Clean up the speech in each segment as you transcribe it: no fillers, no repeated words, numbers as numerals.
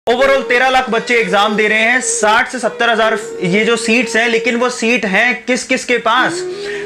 Overall 13 lakh बच्चे exam दे रहे हैं, 60 से 70 हजार ये जो सीट्स हैं, लेकिन वो सीट हैं किस किस के पास?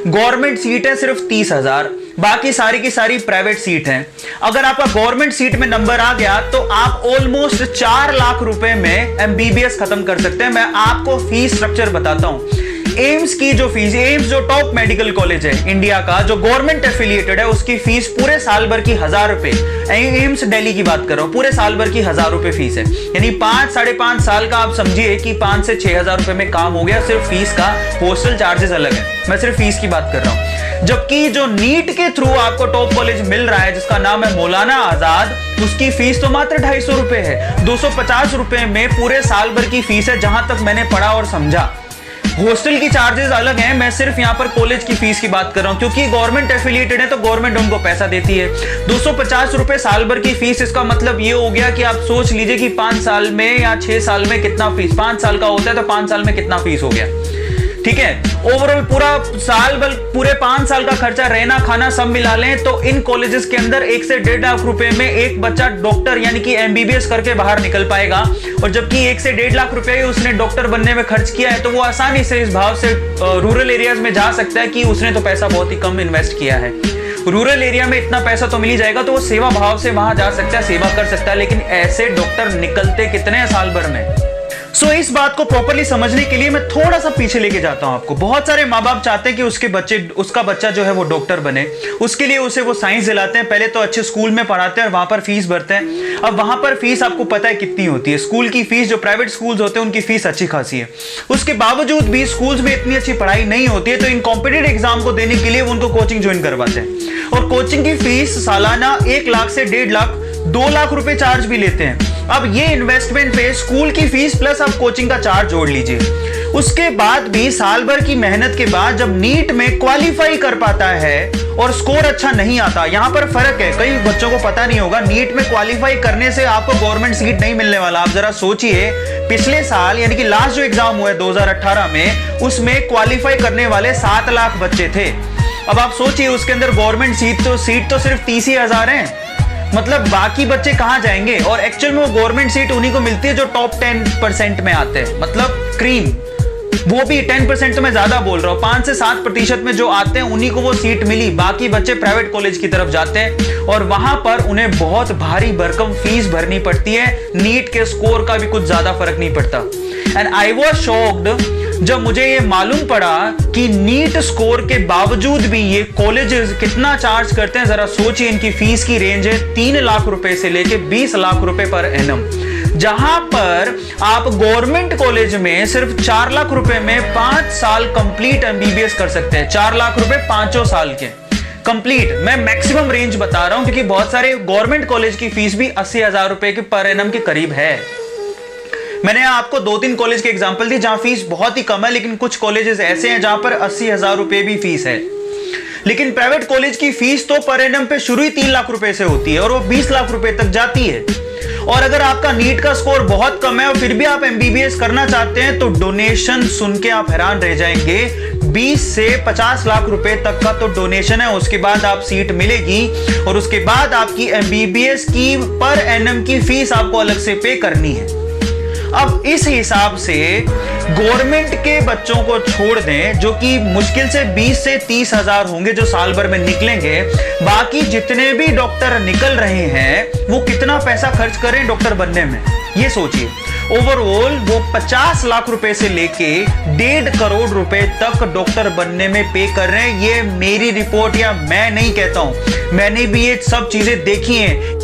गवर्नमेंट सीट है सिर्फ 30,000, बाकी सारी की सारी प्राइवेट सीट हैं। अगर आपका गवर्नमेंट सीट में नंबर आ गया तो आप ऑलमोस्ट 4 लाख रुपए में एमबीबीएस खत्म कर सकते हैं। मैं आपको फीस स्ट्रक्चर बताता हूं। एम्स की जो फीस, एम्स जो टॉप मेडिकल कॉलेज है इंडिया का, जो गवर्नमेंट एफिलिएटेड है, उसकी फीस पूरे साल भर की 1000 रुपए। एम्स दिल्ली की बात कर रहा हूं, पूरे साल भर की 1000 रुपए फीस है। यानी 5-5.5 साल का आप समझिए कि 5 से 6,000 रुपए में काम हो गया सिर्फ फीस का। हॉस्टल चार्जेस अलग है, मैं सिर्फ फीस की बात कर रहा हूं। जबकि जो नीट के थ्रू आपको टॉप कॉलेज मिल रहा है जिसका नाम है मौलाना आजाद, उसकी फीस तो मात्र 250 रुपए है। 250 रुपए में पूरे साल भर की फीस है, जहां तक मैंने पढ़ा और समझा। हॉस्टल की चार्जेस अलग हैं, मैं सिर्फ यहां पर कॉलेज की फीस की बात कर रहा हूं, क्योंकि गवर्नमेंट एफिलिएटेड है तो गवर्नमेंट उनको पैसा देती है। 250 रुपए साल भर की फीस, इसका मतलब ये हो गया कि आप सोच लीजिए कि 5 साल में या 6 साल में कितना फीस, 5 साल का होता है तो 5 साल में कितना फीस हो गया। ठीक है, ओवरऑल पूरा साल भर, पूरे 5 साल का खर्चा, रहना खाना सब मिला लें तो इन कॉलेजेस के अंदर 1 से 1.5 लाख रुपए में एक बच्चा डॉक्टर यानी कि एमबीबीएस करके बाहर निकल पाएगा। और जबकि 1 से 1.5 लाख रुपए उसने डॉक्टर बनने में खर्च किया है, तो वो आसानी से इस भाव से रूरल एरियाज में जा सकता है कि उसने तो पैसा बहुत ही कम इन्वेस्ट किया है। रूरल एरिया में इतना पैसा तो मिल ही जाएगा, तो वो सेवा भाव से वहां जा सकता है, सेवा कर सकता है। लेकिन ऐसे डॉक्टर निकलते कितने हैं साल भर में? सो इस बात को प्रॉपर्ली समझने के लिए मैं थोड़ा सा पीछे लेके जाता हूं आपको। बहुत सारे माँ बाप चाहते हैं कि उसका बच्चा जो है वो डॉक्टर बने, उसके लिए उसे वो साइंस दिलाते हैं। पहले तो अच्छे स्कूल में पढ़ाते हैं और वहां पर फीस भरते हैं। अब वहां पर फीस आपको पता है कितनी होती है? स्कूल की फीस, जो प्राइवेट स्कूल्स होते हैं उनकी फीस अच्छी खासी है। उसके बावजूद भी स्कूल्स में इतनी अच्छी पढ़ाई नहीं होती है, तो इन कॉम्पिटिटिव एग्जाम को देने के लिए वो उनको कोचिंग ज्वाइन करवाते हैं। और कोचिंग की फीस सालाना 1 लाख से 1.5 लाख, 2 लाख रुपए चार्ज भी लेते हैं। अब ये इन्वेस्टमेंट पे स्कूल की फीस प्लस आप कोचिंग का चार्ज जोड़ लीजिए। उसके बाद भी साल भर की मेहनत के बाद जब नीट में क्वालिफाई कर पाता है और स्कोर अच्छा नहीं आता, यहां पर फर्क है, कई बच्चों को पता नहीं होगा। नीट में क्वालिफाई करने से आपको गवर्नमेंट सीट नहीं मिलने वाला। आप जरा सोचिए, पिछले साल यानी कि लास्ट जो एग्जाम हुआ है 2018 में, उसमें क्वालिफाई करने वाले 7 लाख बच्चे थे। अब आप सोचिए उसके अंदर गवर्नमेंट सीट तो सिर्फ 30,000 है। मतलब बाकी बच्चे कहां जाएंगे? और एक्चुअल में वो गवर्नमेंट सीट उन्हीं को मिलती है जो टॉप 10% में आते हैं, मतलब क्रीम। वो भी 10% तो मैं ज्यादा बोल रहा हूं, 5 से 7% में जो आते हैं उन्हीं को वो सीट मिली। बाकी बच्चे प्राइवेट कॉलेज की तरफ जाते हैं और वहां पर उन्हें बहुत भारी भरकम फीस भरनी पड़ती है। नीट के स्कोर का भी कुछ ज्यादा फर्क नहीं पड़ता। एंड आई वॉज शॉक्ड जब मुझे ये मालूम पड़ा कि नीट स्कोर के बावजूद भी ये कॉलेजेस कितना चार्ज करते हैं। जरा सोचिए, इनकी फीस की रेंज है 3 लाख रुपए से लेके 20 लाख रुपए पर एनम, जहां पर आप गवर्नमेंट कॉलेज में सिर्फ 4 लाख रुपए में 5 साल कंप्लीट एमबीबीएस कर सकते हैं। 4 लाख रुपए 5 साल के कंप्लीट। मैं मैक्सिमम रेंज बता रहा हूं क्योंकि बहुत सारे गवर्नमेंट कॉलेज की फीस भी 80,000 रुपए के पर एनम के करीब है। मैंने आपको 2-3 कॉलेज के एग्जांपल दी जहां फीस बहुत ही कम है, लेकिन कुछ कॉलेजेस ऐसे हैं जहां पर 80,000 रुपए भी फीस है। लेकिन प्राइवेट कॉलेज की फीस तो पर एनम पे शुरू ही 3 लाख रुपए से होती है और वो 20 लाख रुपए तक जाती है। और अगर आपका नीट का स्कोर बहुत कम है और फिर भी आप एमबीबीएस करना चाहते हैं तो डोनेशन सुन के आप हैरान रह जाएंगे। 20 से 50 लाख रुपए तक का तो डोनेशन है। उसके बाद आप सीट मिलेगी और उसके बाद आपकी एमबीबीएस की पर एनम की फीस आपको अलग से पे करनी है। अब इस हिसाब से गवर्नमेंट के बच्चों को छोड़ दें, जो कि मुश्किल से 20 से 30,000 होंगे जो साल भर में निकलेंगे। बाकी जितने भी डॉक्टर निकल रहे हैं वो कितना पैसा खर्च करें डॉक्टर बनने में, ये सोचिए। ओवरऑल वो 50 लाख रुपए से लेके 1.5 करोड़ रुपए तक डॉक्टर बनने में पे कर रहे हैं। ये मेरी रिपोर्ट या मैं नहीं कहता हूं, मैंने भी ये सब चीजें देखी हैं।